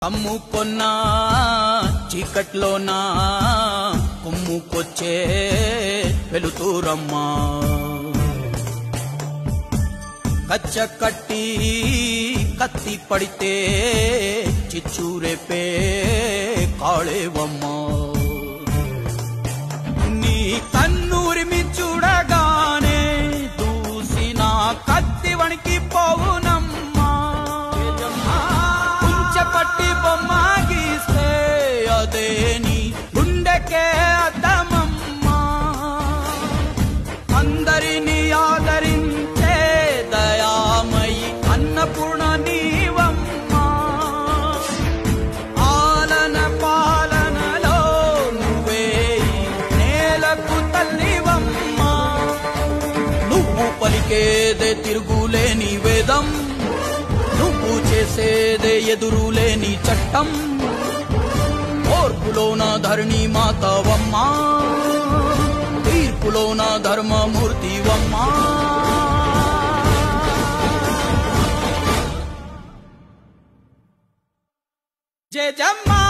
అమ్ముకొన్నా చీకట్లోనా కుమ్ముకొచ్చే వెలుతురమ్మా కచ్చ కట్టి కత్తి పడితే చిచ్చూరేపే కాళేవమ్మా నీ కన్నూరిమి చూడగానే దూసిన కత్తి వణికి పోవునమ్మా కుంచెపట్టి బొమ్మ గీస్తే అదే నీ గుండెకే అద్దమమ్మా అందరినీ ఆదరించే దయామయి అన్నపూర్ణ నీవమ్మా ఆలన పాలనలో నువ్వే నేలకు తల్లివమ్మా నువ్వు పలికేదే తిరుగులేని వేదం నువ్వు చేసేదే ఎదురులేని చట్టం ఓర్పులోన ధరణి మాతవమ్మా తీర్పులోన ధర్మమూర్తివమ్మా జయజమ్మా